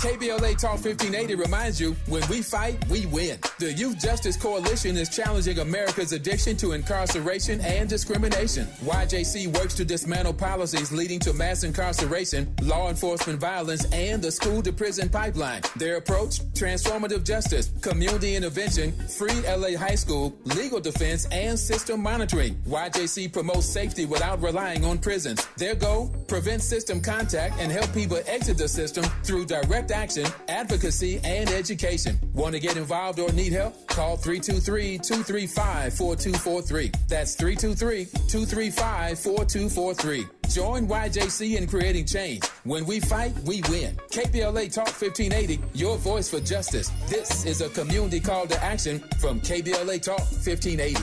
KBLA Talk 1580 reminds you, when we fight, we win. The Youth Justice Coalition is challenging America's addiction to incarceration and discrimination. YJC works to dismantle policies leading to mass incarceration, law enforcement violence, and the school-to-prison pipeline. Their approach, transformative justice, community intervention, free LA high school, legal defense, and system monitoring. YJC promotes safety without relying on prisons. Their goal, prevent system contact and help people exit the system through direct action, advocacy, and education. Want to get involved or need help? Call 323-235-4243. That's 323-235-4243. Join YJC in creating change. When we fight, we win. KBLA Talk 1580, your voice for justice. This is a community call to action from KBLA Talk 1580.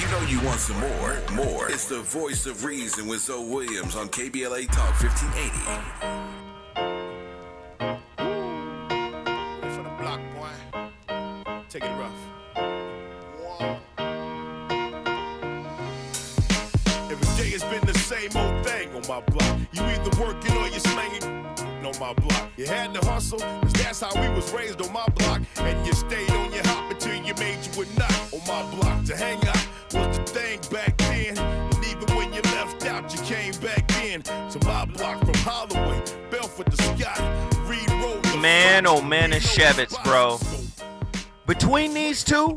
You know you want some more. It's the voice of reason with Zoe Williams on KBLA Talk 1580. For the block, boy. Take it rough. Every day it's been the same old thing on my block. You either working or you're slanging on my block. You had to hustle, cause that's how we was raised on my block. And you stayed on your hop until you made you a knot on my block. To hang out was the thing back then. And even when you left out, you came back in. To my block from Holloway, Belford to Scott, Reed Road. Man, oh man, it's Shevitz, bro. Between these two,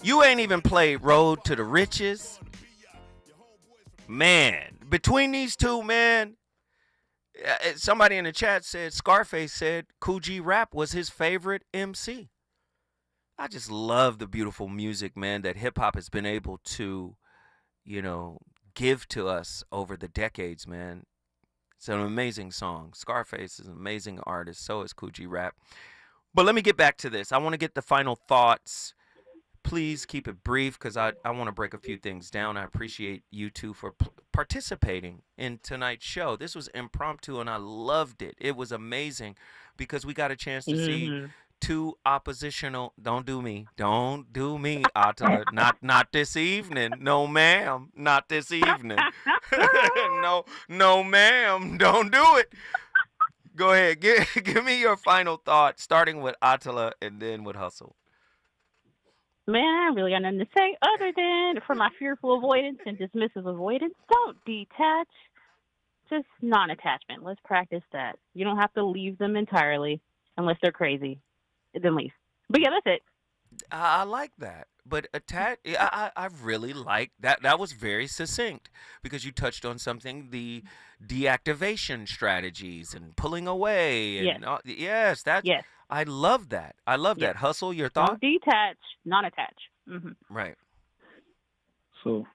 you ain't even played Road to the Riches. Man, between these two, man, somebody in the chat said, Scarface said Kool G Rap was his favorite MC. I just love the beautiful music, man, that hip-hop has been able to, give to us over the decades, man. It's an amazing song. Scarface is an amazing artist. So is Kool G Rap. But let me get back to this. I want to get the final thoughts. Please keep it brief because I want to break a few things down. I appreciate you two for participating in tonight's show. This was impromptu and I loved it. It was amazing because we got a chance to see two oppositional. Don't do me, Attila. Not this evening. No, ma'am. Not this evening. no, ma'am. Don't do it. Go ahead. Give me your final thought, starting with Attila and then with Hustle. Man, I really got nothing to say other than for my fearful avoidance and dismissive avoidance, don't detach. Just non-attachment. Let's practice that. You don't have to leave them entirely unless they're crazy. Then leave. But yeah, that's it. I like that. But I really like that. That was very succinct because you touched on something, the deactivation strategies and pulling away. And yes. Yes. I love that. That. Hustle, your thought? Don't detach, non-attach. Mm-hmm. Right. So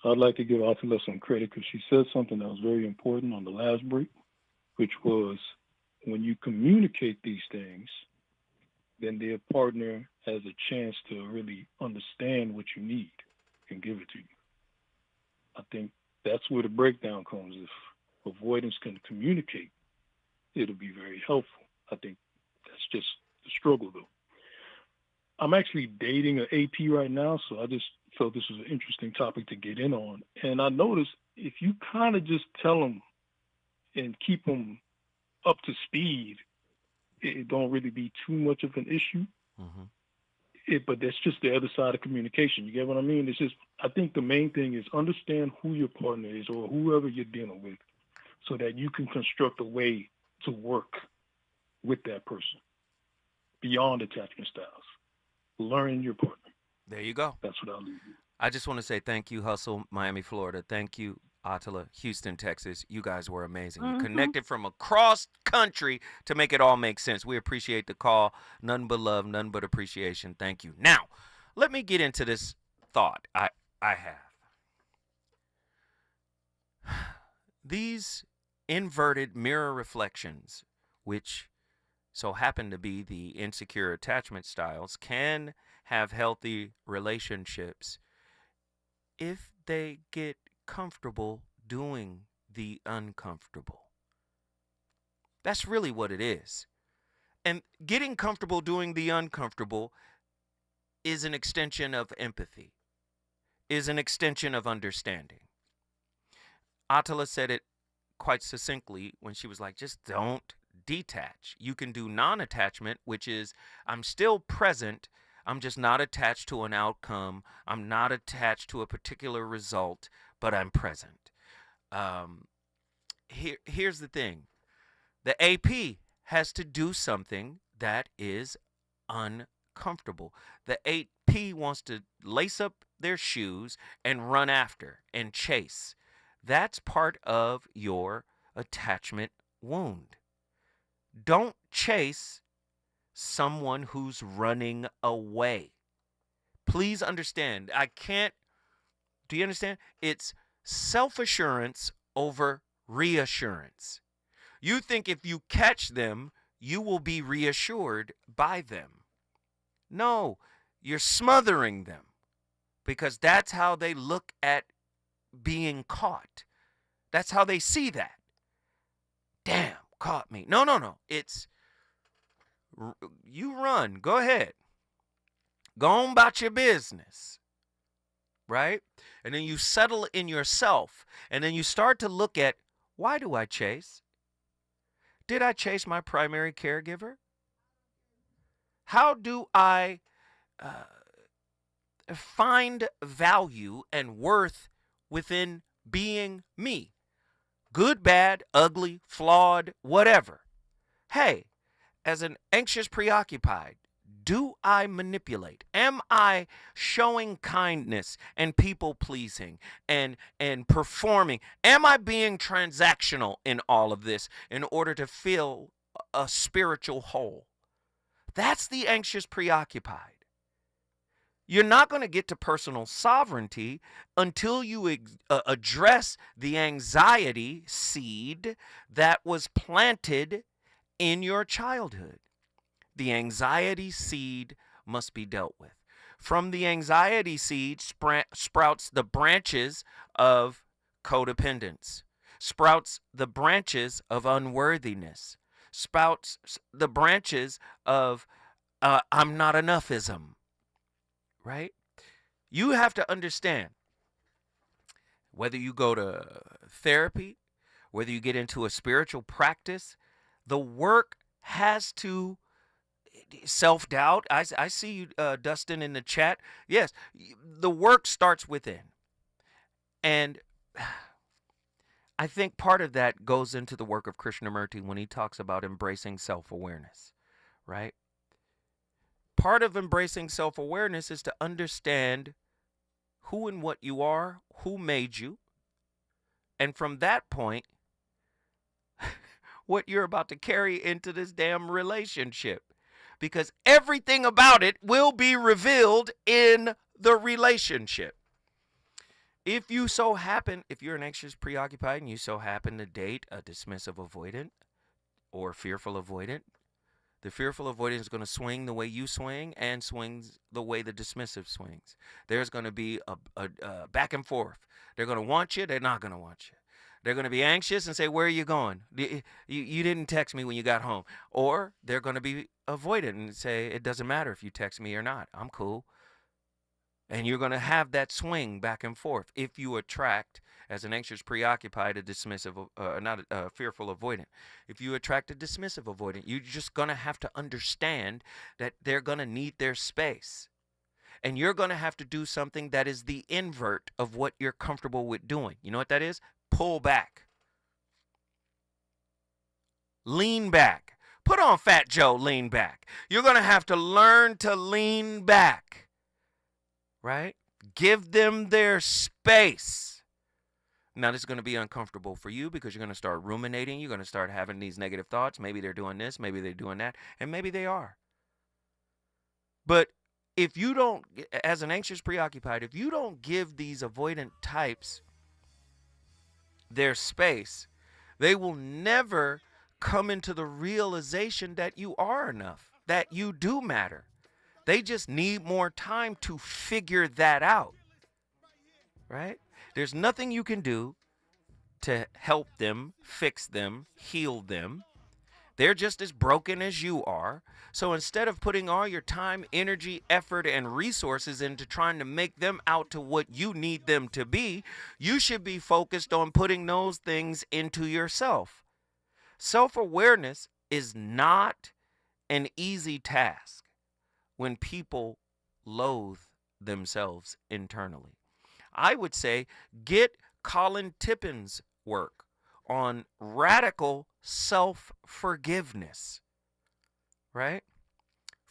I'd like to give Attila some credit because she said something that was very important on the last break, which was when you communicate these things, then their partner has a chance to really understand what you need and give it to you. I think that's where the breakdown comes. If avoidance can communicate, it'll be very helpful. I think that's just the struggle, though. I'm actually dating an AP right now, so I just felt this was an interesting topic to get in on. And I noticed if you kind of just tell them and keep them up to speed, it don't really be too much of an issue. But that's just the other side of communication. You get what I mean? It's just, I think the main thing is understand who your partner is or whoever you're dealing with so that you can construct a way to work with that person beyond attachment styles. Learn your partner. There you go. That's what I'll leave you. I just want to say thank you, Hustle, Miami, Florida. Thank you, Attila, Houston, Texas. You guys were amazing. You connected from across country to make it all make sense. We appreciate the call. None but love, none but appreciation. Thank you. Now, let me get into this thought I have. These inverted mirror reflections, which so happen to be the insecure attachment styles, can have healthy relationships if they get comfortable doing the uncomfortable. That's really what it is. And getting comfortable doing the uncomfortable is an extension of empathy, is an extension of understanding. Attila said it quite succinctly when she was like, just don't detach. You can do non-attachment, which is I'm still present. I'm just not attached to an outcome. I'm not attached to a particular result, but I'm present. Here's the thing. The AP has to do something that is uncomfortable. The AP wants to lace up their shoes and run after and chase. That's part of your attachment wound. Don't chase someone who's running away. Please understand. Do you understand? It's self-assurance over reassurance. You think if you catch them, you will be reassured by them. No, you're smothering them because that's how they look at being caught. That's how they see that. Damn, caught me. No. It's you run. Go ahead. Go on about your business. Right? And then you settle in yourself. And then you start to look at, why do I chase? Did I chase my primary caregiver? How do I find value and worth within being me? Good, bad, ugly, flawed, whatever. Hey, as an anxious preoccupied, do I manipulate? Am I showing kindness and people pleasing and performing? Am I being transactional in all of this in order to fill a spiritual hole? That's the anxious preoccupied. You're not going to get to personal sovereignty until you address the anxiety seed that was planted in your childhood. The anxiety seed must be dealt with. From the anxiety seed sprouts the branches of codependence, sprouts the branches of unworthiness, sprouts the branches of I'm not enoughism. Right? You have to understand, whether you go to therapy, whether you get into a spiritual practice, the work has to self-doubt. I see you, Dustin, in the chat. Yes, the work starts within. And I think part of that goes into the work of Krishnamurti when he talks about embracing self-awareness, right? Part of embracing self-awareness is to understand who and what you are, who made you, and from that point, what you're about to carry into this damn relationship. Because everything about it will be revealed in the relationship. If you're an anxious preoccupied and you so happen to date a dismissive avoidant or fearful avoidant, the fearful avoidant is going to swing the way you swing and swings the way the dismissive swings. There's going to be a back and forth. They're going to want you. They're not going to want you. They're going to be anxious and say, where are you going? You didn't text me when you got home. Or they're going to be avoidant and say, it doesn't matter if you text me or not. I'm cool. And you're going to have that swing back and forth if you attract, as an anxious preoccupied, a dismissive, not a fearful avoidant. If you attract a dismissive avoidant, you're just going to have to understand that they're going to need their space. And you're going to have to do something that is the invert of what you're comfortable with doing. You know what that is? Pull back. Lean back. Put on Fat Joe, lean back. You're going to have to learn to lean back. Right? Give them their space. Now, this is going to be uncomfortable for you because you're going to start ruminating. You're going to start having these negative thoughts. Maybe they're doing this. Maybe they're doing that. And maybe they are. But if you don't, as an anxious preoccupied, if you don't give these avoidant types their space, they will never come into the realization that you are enough, that you do matter. They just need more time to figure that out, right? There's nothing you can do to help them, fix them, heal them. They're just as broken as you are. So instead of putting all your time, energy, effort, and resources into trying to make them out to what you need them to be, you should be focused on putting those things into yourself. Self-awareness is not an easy task when people loathe themselves internally. I would say get Colin Tippin's work on radical self-forgiveness, right?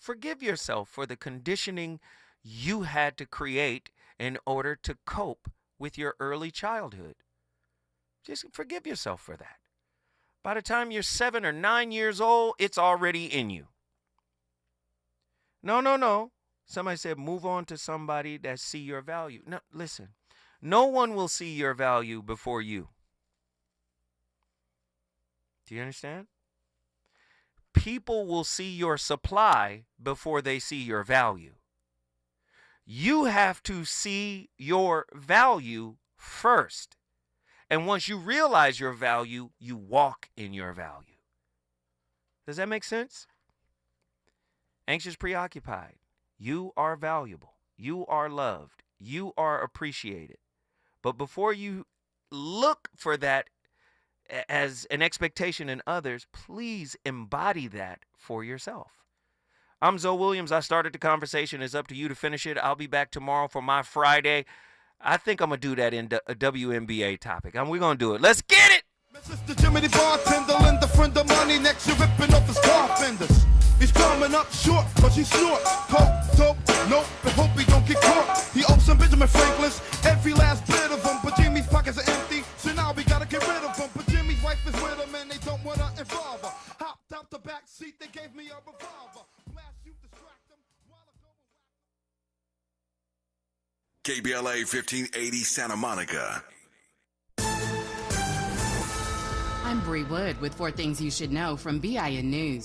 Forgive yourself for the conditioning you had to create in order to cope with your early childhood. Just forgive yourself for that. By the time you're 7 or 9 years old, it's already in you. No. Somebody said, move on to somebody that see your value. No, listen. No one will see your value before you. Do you understand? People will see your supply before they see your value. You have to see your value first. And once you realize your value, you walk in your value. Does that make sense? Anxious, preoccupied. You are valuable. You are loved. You are appreciated. But before you look for that as an expectation in others, please embody that for yourself. I'm Zoe Williams. I started the conversation. It's up to you to finish it. I'll be back tomorrow for my Friday. I think I'm going to do that in a WNBA topic. We're going to do it. Let's get it! Mr. Jimmy the bartender, lend a friend of money, next you're ripping off his car fenders. He's coming up short, cause he snort. Coke, dope, nope, but hope he don't get caught. He owes some Benjamin Franklin's, every last bit of them, but Jimmy's pockets are empty, so now we gotta get rid of them. But Jimmy's wife is with him and they don't wanna involve her. Hopped out the back seat, they gave me a revolver. Blast you, distract them, while I go KBLA 1580 Santa Monica. I'm Bree Wood with 4 Things You Should Know from BIN News.